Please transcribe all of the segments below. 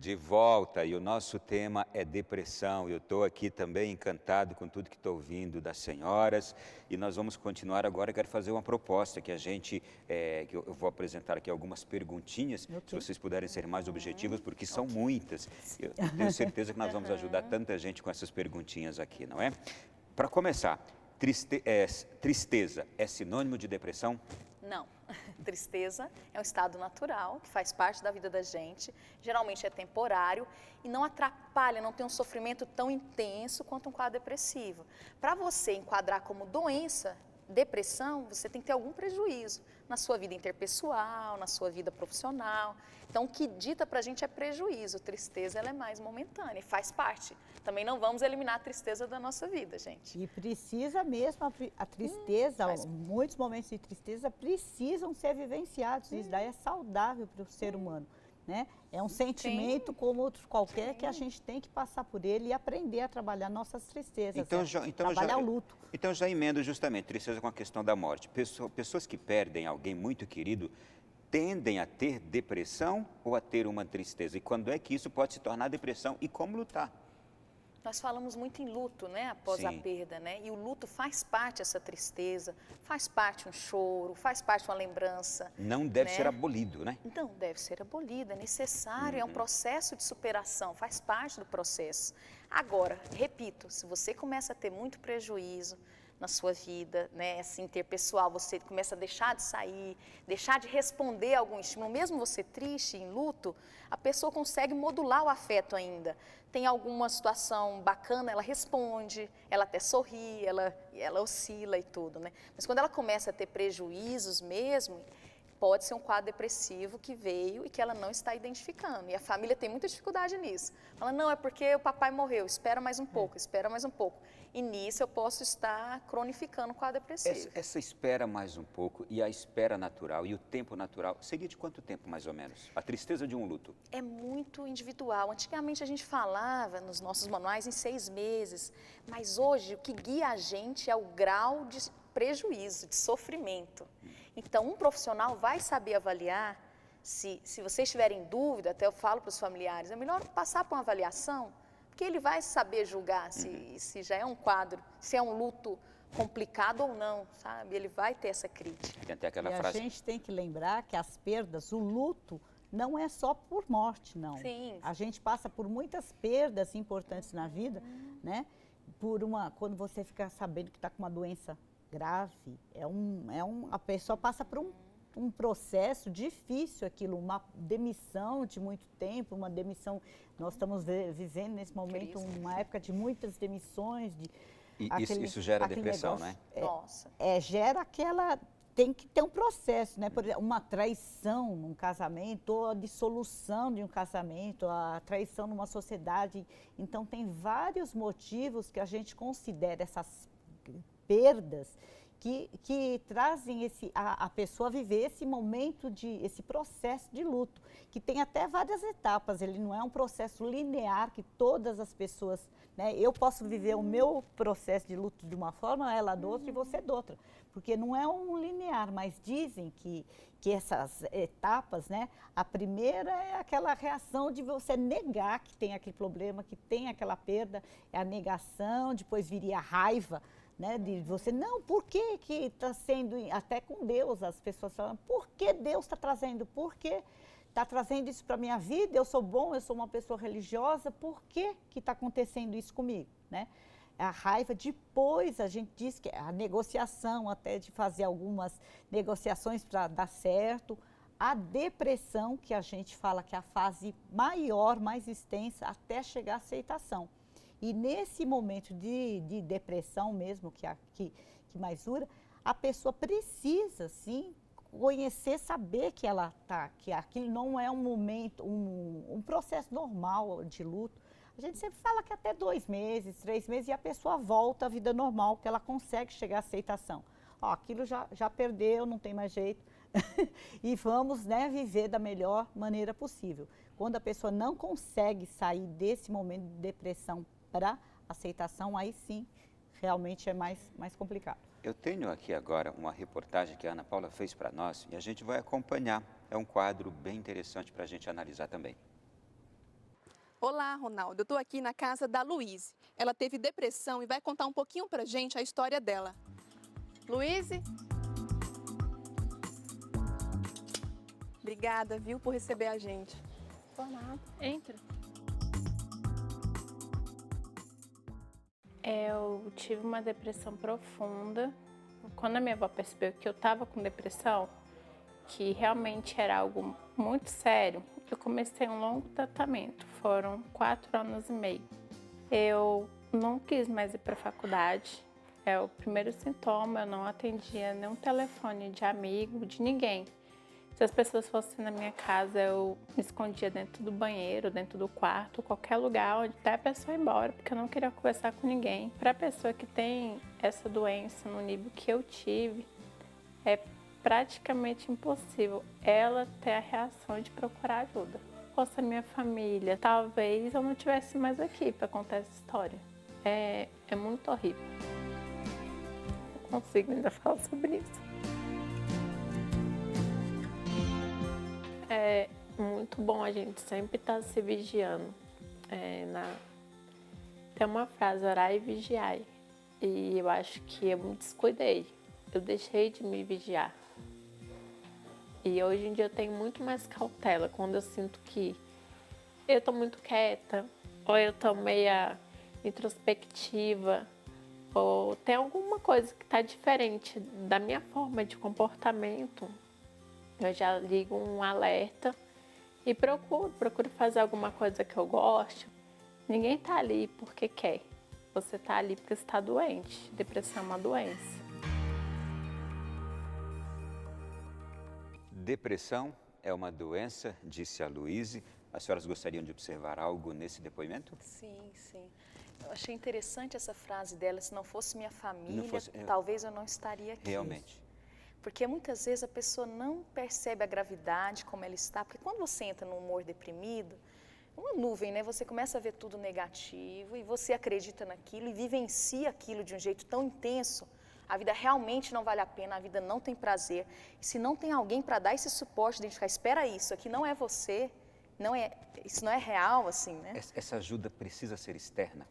De volta, e o nosso tema é depressão. Eu estou aqui também encantado com tudo que estou ouvindo das senhoras e nós vamos continuar agora. Eu quero fazer uma proposta que a gente, que eu vou apresentar aqui algumas perguntinhas, se Ok. vocês puderem ser mais objetivos, porque são muitas. Eu tenho certeza que nós vamos ajudar tanta gente com essas perguntinhas aqui, não é? Para começar, tristeza é sinônimo de depressão? Não. Tristeza é um estado natural que faz parte da vida da gente, geralmente é temporário e não atrapalha, não tem um sofrimento tão intenso quanto um quadro depressivo. Para você enquadrar como doença, depressão, você tem que ter algum prejuízo na sua vida interpessoal, na sua vida profissional. Então, o que dita para a gente é prejuízo. Tristeza, ela é mais momentânea e faz parte. Também não vamos eliminar a tristeza da nossa vida, gente. E precisa mesmo, a tristeza, muitos momentos de tristeza precisam ser vivenciados. Isso daí é saudável para o ser humano, né? É um sentimento como outro qualquer que a gente tem que passar por ele e aprender a trabalhar nossas tristezas, trabalhar o luto. Então já emendo justamente tristeza com a questão da morte. Pessoas que perdem alguém muito querido tendem a ter depressão ou a ter uma tristeza? E quando é que isso pode se tornar depressão e como lutar? Nós falamos muito em luto, né, após a perda, né? E o luto faz parte dessa tristeza, faz parte um choro, faz parte uma lembrança. Não deve ser abolido, né? Não deve ser abolido, é necessário, é um processo de superação, faz parte do processo. Agora, repito, se você começa a ter muito prejuízo na sua vida, né, assim, interpessoal, você começa a deixar de sair, deixar de responder a algum estímulo, mesmo você triste, em luto, a pessoa consegue modular o afeto ainda. Tem alguma situação bacana, ela responde, ela até sorri, ela oscila e tudo, né? Mas quando ela começa a ter prejuízos mesmo, pode ser um quadro depressivo que veio e que ela não está identificando. E a família tem muita dificuldade nisso. Fala, não, é porque o papai morreu, espera mais um pouco, espera mais um pouco. E nisso eu posso estar cronificando o quadro depressivo. Essa espera mais um pouco e a espera natural e o tempo natural, seria de quanto tempo mais ou menos? A tristeza de um luto? É muito individual. Antigamente a gente falava nos nossos manuais em 6 meses, mas hoje o que guia a gente é o grau de prejuízo, de sofrimento. Então, um profissional vai saber avaliar, se vocês tiverem dúvida, até eu falo para os familiares, é melhor passar por uma avaliação, porque ele vai saber julgar se já é um quadro, se é um luto complicado ou não, sabe? Ele vai ter essa crítica. Tem até aquela E frase... a gente tem que lembrar que as perdas, o luto, não é só por morte, não. Sim. A gente passa por muitas perdas importantes na vida, né? Quando você fica sabendo que está com uma doença grave, a pessoa passa por um processo difícil aquilo, uma demissão de muito tempo, uma demissão, nós estamos vivendo nesse momento uma época de muitas demissões. Isso gera depressão, negócio, né? Nossa. Gera aquela, tem que ter um processo, né? Por exemplo, uma traição num casamento, ou a dissolução de um casamento, a traição numa sociedade. Então tem vários motivos que a gente considera essas perdas que trazem a pessoa a viver esse momento, esse processo de luto, que tem até várias etapas, ele não é um processo linear que todas as pessoas, né? Eu posso viver o meu processo de luto de uma forma, ela de outra e você de outra, porque não é um linear, mas dizem que essas etapas, né? A primeira é aquela reação de você negar que tem aquele problema, que tem aquela perda, é a negação, depois viria a raiva, né, de você, não, por que está sendo, até com Deus, as pessoas falam, por que Deus está trazendo, por que está trazendo isso para a minha vida, eu sou bom, eu sou uma pessoa religiosa, por que está acontecendo isso comigo, né? A raiva, depois a gente diz que a negociação, até de fazer algumas negociações para dar certo, a depressão, que a gente fala que é a fase maior, mais extensa, até chegar à aceitação. E nesse momento de depressão mesmo, que mais dura, a pessoa precisa, sim, conhecer, saber que ela está, que aquilo não é um momento, um processo normal de luto. A gente sempre fala que até 2 meses, 3 meses, e a pessoa volta à vida normal, que ela consegue chegar à aceitação. Ó, aquilo já perdeu, não tem mais jeito. E vamos, né, viver da melhor maneira possível. Quando a pessoa não consegue sair desse momento de depressão para aceitação, aí sim, realmente é mais complicado. Eu tenho aqui agora uma reportagem que a Ana Paula fez para nós e a gente vai acompanhar. É um quadro bem interessante para a gente analisar também. Olá, Ronaldo. Eu estou aqui na casa da Luíse. Ela teve depressão e vai contar um pouquinho pra gente a história dela. Luíse? Obrigada, viu, por receber a gente. Por nada. Entra. Eu tive uma depressão profunda. Quando a minha avó percebeu que eu estava com depressão, que realmente era algo muito sério, eu comecei um longo tratamento. Foram 4 anos e meio. Eu não quis mais ir para a faculdade. É o primeiro sintoma, eu não atendia nenhum telefone de amigo, de ninguém. Se as pessoas fossem na minha casa, eu me escondia dentro do banheiro, dentro do quarto, qualquer lugar onde até a pessoa ir embora, porque eu não queria conversar com ninguém. Para a pessoa que tem essa doença no nível que eu tive, é praticamente impossível ela ter a reação de procurar ajuda. Se fosse a minha família, talvez eu não estivesse mais aqui para contar essa história. É muito horrível. Não consigo ainda falar sobre isso. É muito bom a gente sempre estar se vigiando. Tem uma frase, orar e vigiar. E eu acho que eu me descuidei. Eu deixei de me vigiar. E hoje em dia eu tenho muito mais cautela quando eu sinto que eu estou muito quieta, ou eu estou meia introspectiva, ou tem alguma coisa que está diferente da minha forma de comportamento. Eu já ligo um alerta e procuro fazer alguma coisa que eu gosto. Ninguém está ali porque quer. Você está ali porque está doente. Depressão é uma doença. Depressão é uma doença, disse a Luíse. As senhoras gostariam de observar algo nesse depoimento? Sim, sim. Eu achei interessante essa frase dela, se não fosse minha família, eu- talvez eu não estaria aqui. Realmente. Porque muitas vezes a pessoa não percebe a gravidade como ela está, porque quando você entra num humor deprimido, uma nuvem, né? Você começa a ver tudo negativo e você acredita naquilo e vivencia aquilo de um jeito tão intenso. A vida realmente não vale a pena, a vida não tem prazer. E se não tem alguém para dar esse suporte, identificar, espera isso aqui não é você, isso não é real, assim, né? Essa ajuda precisa ser externa.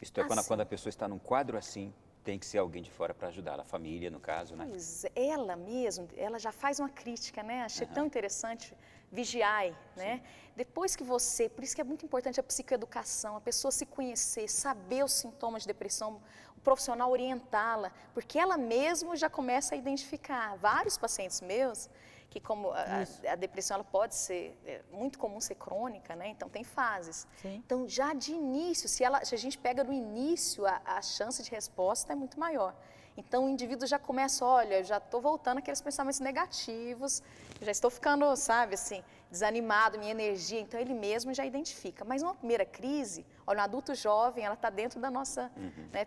Isto é, quando a pessoa está num quadro assim, tem que ser alguém de fora para ajudá-la, a família, no caso, né? Pois é, ela mesmo, ela já faz uma crítica, né? Achei tão interessante, vigiai, né? Depois que você, por isso que é muito importante a psicoeducação, a pessoa se conhecer, saber os sintomas de depressão, o profissional orientá-la, porque ela mesma já começa a identificar. Vários pacientes meus, que como a depressão ela pode ser, muito comum ser crônica, né? Então tem fases. Sim. Então já de início, se a gente pega no início, a chance de resposta é muito maior. Então o indivíduo já começa, olha, eu já estou voltando àqueles pensamentos negativos, já estou ficando, sabe, assim, desanimado, minha energia, então ele mesmo já identifica. Mas uma primeira crise, olha, um adulto jovem, ela está dentro da nossa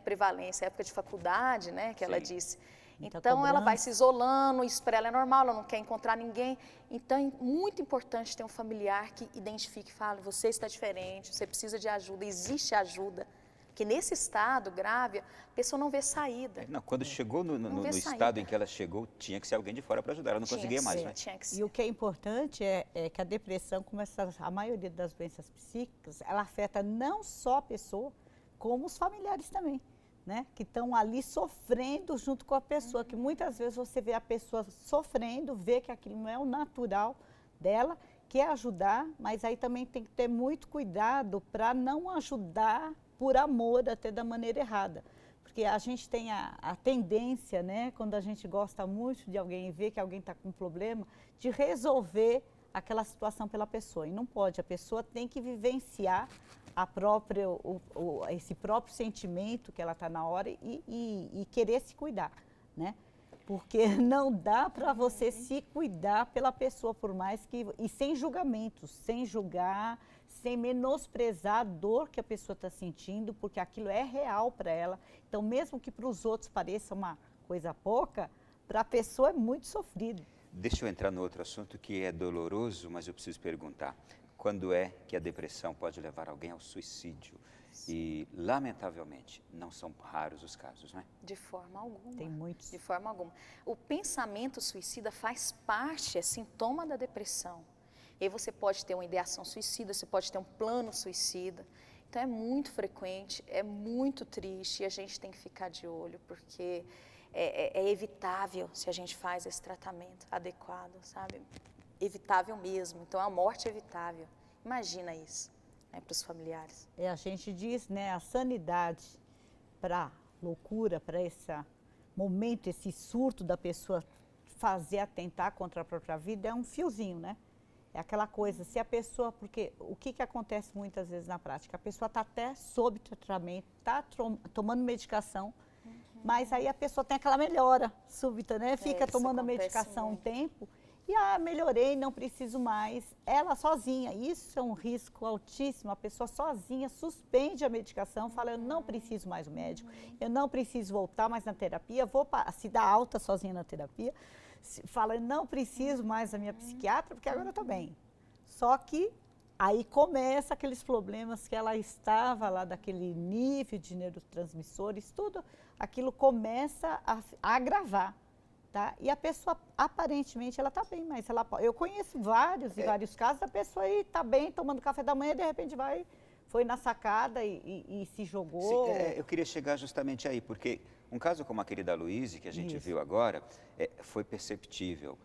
prevalência, época de faculdade, né, que ela disse. Então ela vai se isolando, isso para ela é normal, ela não quer encontrar ninguém. Então é muito importante ter um familiar que identifique e fale, você está diferente, você precisa de ajuda, existe ajuda. Porque nesse estado grave, a pessoa não vê saída. Não, quando chegou no estado em que ela chegou, tinha que ser alguém de fora para ajudar, ela não conseguia mais, né? Tinha que ser. E o que é importante é que a depressão, como a maioria das doenças psíquicas, ela afeta não só a pessoa, como os familiares também, né? Que estão ali sofrendo junto com a pessoa, que muitas vezes você vê a pessoa sofrendo, vê que aquilo não é o natural dela, quer ajudar, mas aí também tem que ter muito cuidado para não ajudar por amor, até da maneira errada. Porque a gente tem a tendência, né, quando a gente gosta muito de alguém e vê que alguém está com um problema, de resolver aquela situação pela pessoa. E não pode, a pessoa tem que vivenciar esse próprio sentimento que ela está na hora e querer se cuidar, né? Porque não dá para você se cuidar pela pessoa, por mais que... E sem julgamentos, sem julgar, sem menosprezar a dor que a pessoa está sentindo, porque aquilo é real para ela. Então, mesmo que para os outros pareça uma coisa pouca, para a pessoa é muito sofrido. Deixa eu entrar no outro assunto que é doloroso, mas eu preciso perguntar. Quando é que a depressão pode levar alguém ao suicídio? E, lamentavelmente, não são raros os casos, né? De forma alguma. Tem muitos. De forma alguma. O pensamento suicida faz parte, é sintoma da depressão. E aí você pode ter uma ideação suicida, você pode ter um plano suicida. Então é muito frequente, é muito triste e a gente tem que ficar de olho, porque é evitável se a gente faz esse tratamento adequado, sabe? Evitável mesmo, então a morte é evitável. Imagina isso, né, para os familiares. A gente diz, né, a sanidade para loucura, para esse momento, esse surto da pessoa fazer atentar contra a própria vida, é um fiozinho, né? É aquela coisa, se a pessoa, porque o que acontece muitas vezes na prática? A pessoa está até sob tratamento, está tomando medicação, mas aí a pessoa tem aquela melhora súbita, né? Fica tomando a medicação um tempo e, melhorei, não preciso mais. Ela sozinha, isso é um risco altíssimo, a pessoa sozinha suspende a medicação, fala, eu não preciso mais do médico, eu não preciso voltar mais na terapia, vou se dar alta sozinha na terapia, fala, eu não preciso mais da minha psiquiatra, porque agora eu estou bem. Só que aí começa aqueles problemas que ela estava lá, daquele nível de neurotransmissores, tudo aquilo começa a agravar. Tá? E a pessoa, aparentemente, ela está bem, mas eu conheço vários e vários casos da pessoa aí está bem, tomando café da manhã, de repente foi na sacada e se jogou. Sim, eu queria chegar justamente aí, porque um caso como aquele da Luíse, que a gente viu agora, foi perceptível.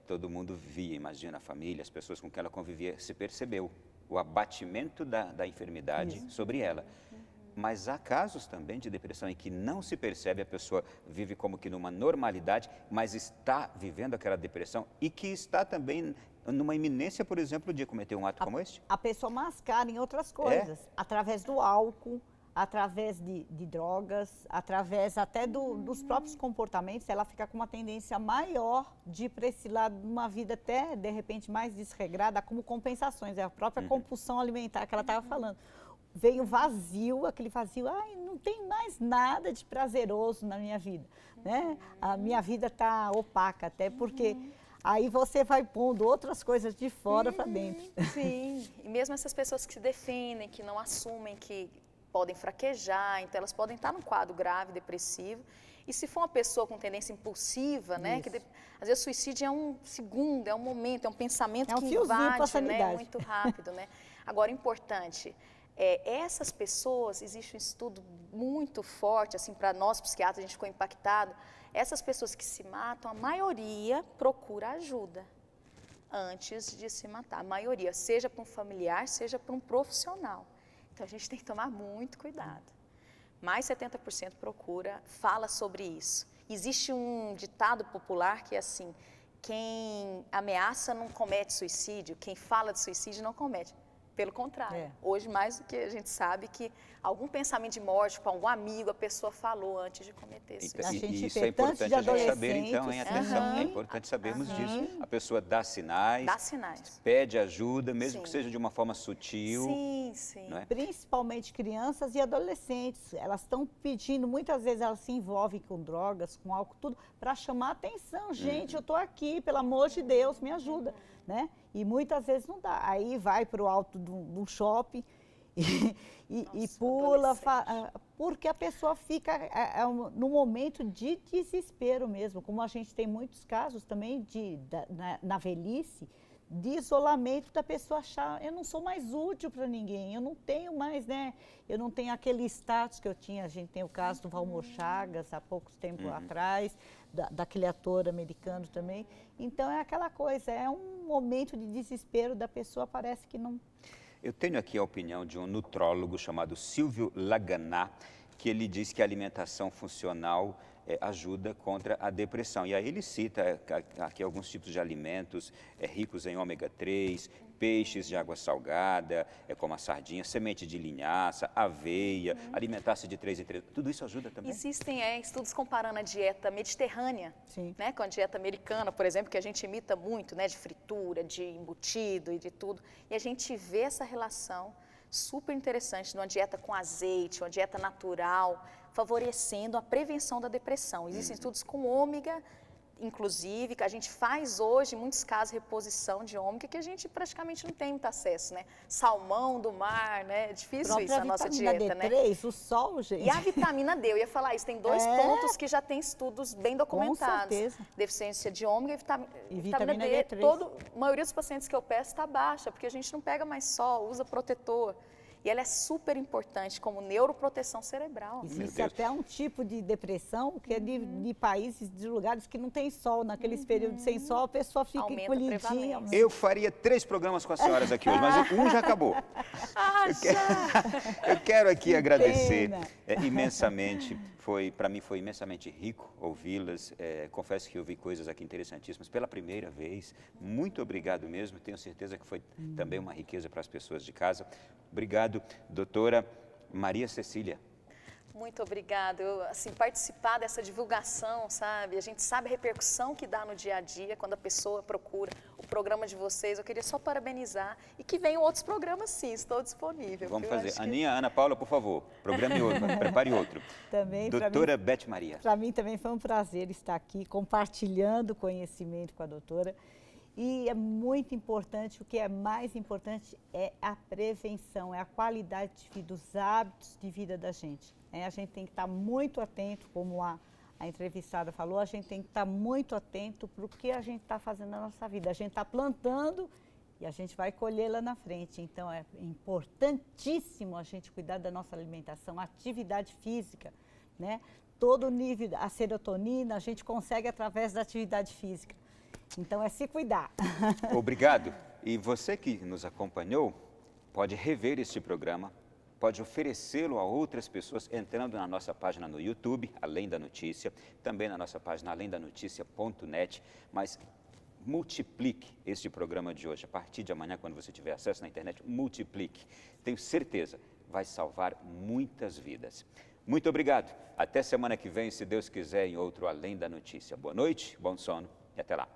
Todo mundo via, imagina a família, as pessoas com quem ela convivia, se percebeu o abatimento da enfermidade sobre ela. Mas há casos também de depressão em que não se percebe, a pessoa vive como que numa normalidade, mas está vivendo aquela depressão e que está também numa iminência, por exemplo, de cometer um ato como este? A pessoa mascara em outras coisas, através do álcool, através de drogas, através até dos próprios comportamentos, ela fica com uma tendência maior de ir para esse lado de uma vida até, de repente, mais desregrada, como compensações, é a própria compulsão alimentar que ela estava falando. Veio vazio, aquele vazio, não tem mais nada de prazeroso na minha vida, né? A minha vida está opaca, até porque aí você vai pondo outras coisas de fora para dentro. Sim, e mesmo essas pessoas que se defendem, que não assumem, que podem fraquejar, então elas podem estar num quadro grave, depressivo. E se for uma pessoa com tendência impulsiva, né, que às vezes o suicídio é um segundo, é um momento, é um pensamento que invade, né, muito rápido, né? Agora, importante, essas pessoas, existe um estudo muito forte, assim, para nós psiquiatras, a gente ficou impactado, essas pessoas que se matam, a maioria procura ajuda antes de se matar, a maioria, seja para um familiar, seja para um profissional. Então, a gente tem que tomar muito cuidado. Mais 70% procura, fala sobre isso. Existe um ditado popular que é assim, quem ameaça não comete suicídio, quem fala de suicídio não comete. Pelo contrário, hoje mais do que a gente sabe que algum pensamento de morte com algum amigo, a pessoa falou antes de cometer suicídio. E isso é importante a gente saber, então, em atenção, é importante sabermos disso. A pessoa dá sinais, pede ajuda, mesmo que seja de uma forma sutil. Sim, sim. Não é? Principalmente crianças e adolescentes, elas estão pedindo, muitas vezes elas se envolvem com drogas, com álcool, tudo, para chamar a atenção. Gente, eu estou aqui, pelo amor de Deus, me ajuda. Né? E muitas vezes não dá. Aí vai para o alto do shopping e pula, porque a pessoa fica num momento de desespero mesmo, como a gente tem muitos casos também na velhice, de isolamento da pessoa achar, eu não sou mais útil para ninguém, eu não tenho mais, né? Eu não tenho aquele status que eu tinha, a gente tem o caso do Valmor Chagas, há pouco tempo atrás, daquele ator americano também. Então é aquela coisa, é um momento de desespero da pessoa, parece que não... Eu tenho aqui a opinião de um nutrólogo chamado Silvio Laganá, que ele diz que a alimentação funcional ajuda contra a depressão. E aí ele cita aqui alguns tipos de alimentos ricos em ômega 3, peixes de água salgada, como a sardinha, semente de linhaça, aveia, alimentar-se de 3 em 3. Tudo isso ajuda também? Existem estudos comparando a dieta mediterrânea, né, com a dieta americana, por exemplo, que a gente imita muito, né, de fritura, de embutido e de tudo. E a gente vê essa relação super interessante de uma dieta com azeite, uma dieta natural, favorecendo a prevenção da depressão. Existem estudos com ômega inclusive, que a gente faz hoje, em muitos casos, reposição de ômega, que a gente praticamente não tem muito acesso, né? Salmão do mar, né? É difícil isso na nossa dieta, né? D3, o sol, gente. E a vitamina D, eu ia falar isso, tem 2 pontos que já tem estudos bem documentados. Com certeza. Deficiência de ômega e vitamina D. D3. A maioria dos pacientes que eu peço está baixa, porque a gente não pega mais sol, usa protetor. E ela é super importante como neuroproteção cerebral. Existe até um tipo de depressão que é de países, de lugares que não tem sol. Naqueles períodos sem sol, a pessoa fica encolhidinha. Eu faria 3 programas com as senhoras aqui hoje, mas um já acabou. Eu quero aqui agradecer imensamente. Para mim foi imensamente rico ouvi-las. Confesso que eu vi coisas aqui interessantíssimas pela primeira vez. Muito obrigado mesmo. Tenho certeza que foi também uma riqueza para as pessoas de casa. Obrigado, doutora Maria Cecília. Muito obrigada. Eu, assim, participar dessa divulgação, sabe? A gente sabe a repercussão que dá no dia a dia quando a pessoa procura o programa de vocês. Eu queria só parabenizar e que venham outros programas, sim, estou disponível. Vamos fazer. Aninha, Ana Paula, por favor, programe outro, prepare outro. Também, doutora Beth Maria. Para mim também foi um prazer estar aqui compartilhando conhecimento com a doutora. E é muito importante, o que é mais importante é a prevenção, é a qualidade de vida, os hábitos de vida da gente. A gente tem que estar muito atento, como a entrevistada falou, a gente tem que estar muito atento para o que a gente está fazendo na nossa vida. A gente está plantando e a gente vai colher lá na frente. Então é importantíssimo a gente cuidar da nossa alimentação, atividade física, né? Todo o nível, a serotonina, a gente consegue através da atividade física. Então é se cuidar. Obrigado. E você que nos acompanhou, pode rever este programa, pode oferecê-lo a outras pessoas entrando na nossa página no YouTube, Além da Notícia, também na nossa página alemdanoticia.net, mas multiplique este programa de hoje. A partir de amanhã, quando você tiver acesso na internet, multiplique. Tenho certeza, vai salvar muitas vidas. Muito obrigado. Até semana que vem, se Deus quiser, em outro Além da Notícia. Boa noite, bom sono e até lá.